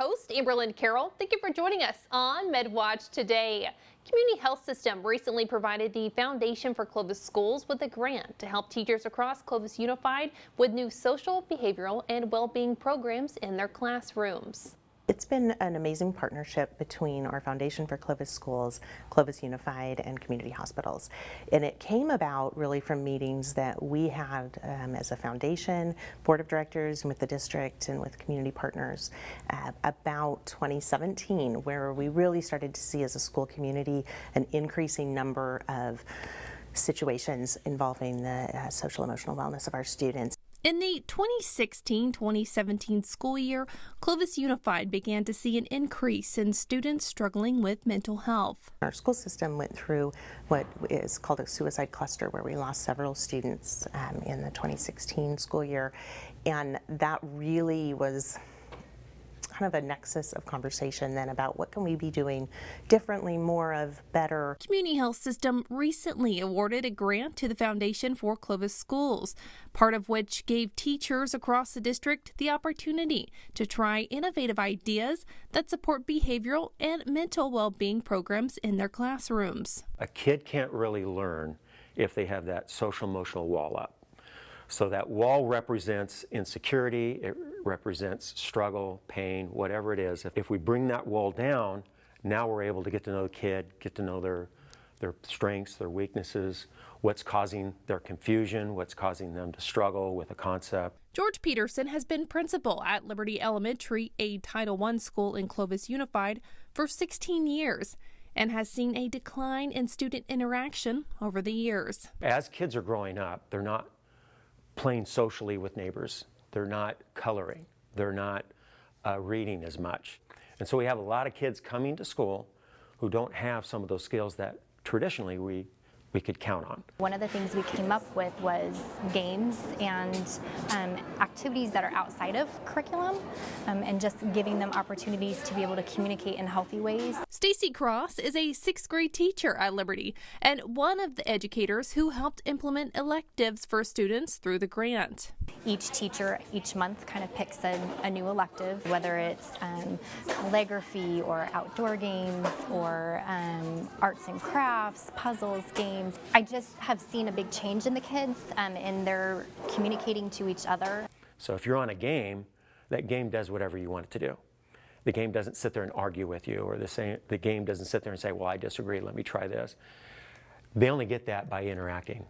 host, Amberlyn Carroll. Thank you for joining us on Medwatch today. Community Health System recently provided the Foundation for Clovis Schools with a grant to help teachers across Clovis Unified with new social, behavioral, and well-being programs in their classrooms. It's been an amazing partnership between our Foundation for Clovis Schools, Clovis Unified, and community hospitals. And it came about really from meetings that we had as a foundation, board of directors, and with the district and with community partners about 2017, where we really started to see as a school community an increasing number of situations involving the social emotional wellness of our students. In the 2016-2017 school year, Clovis Unified began to see an increase in students struggling with mental health. Our school system went through what is called a suicide cluster, where we lost several students in the 2016 school year, and that really was kind of a nexus of conversation then about what can we be doing differently, more of, better. Community Health System recently awarded a grant to the Foundation for Clovis Schools, part of which gave teachers across the district the opportunity to try innovative ideas that support behavioral and mental well-being programs in their classrooms. A kid can't really learn if they have that social emotional wall up. So that wall represents insecurity, it represents struggle, pain, whatever it is. If we bring that wall down, now we're able to get to know the kid, get to know their strengths, their weaknesses, what's causing their confusion, what's causing them to struggle with a concept. George Peterson has been principal at Liberty Elementary, a Title I school in Clovis Unified, for 16 years. And has seen a decline in student interaction over the years. As kids are growing up, they're not playing socially with neighbors. They're not coloring. They're not reading as much. And so we have a lot of kids coming to school who don't have some of those skills that traditionally we could count on. One of the things we came up with was games and activities that are outside of curriculum and just giving them opportunities to be able to communicate in healthy ways. Stacy Cross is a 6th grade teacher at Liberty and one of the educators who helped implement electives for students through the grant. Each teacher each month kind of picks a new elective, whether it's calligraphy or outdoor games or arts and crafts, puzzles, games. I just have seen a big change in the kids in their communicating to each other. So if you're on a game, that game does whatever you want it to do. The game doesn't sit there and argue with you, or the game doesn't sit there and say, well, I disagree, let me try this. They only get that by interacting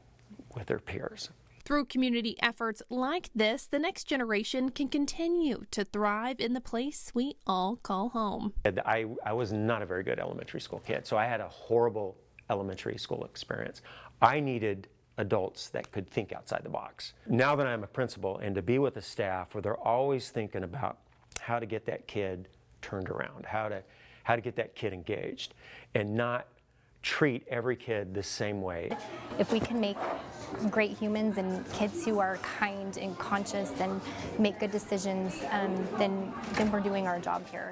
with their peers. Through community efforts like this, the next generation can continue to thrive in the place we all call home. I was not a very good elementary school kid, so I had a horrible elementary school experience. I needed adults that could think outside the box. Now that I'm a principal and to be with a staff where they're always thinking about how to get that kid turned around, how to get that kid engaged, and not treat every kid the same way. If we can make great humans and kids who are kind and conscious and make good decisions, then we're doing our job here.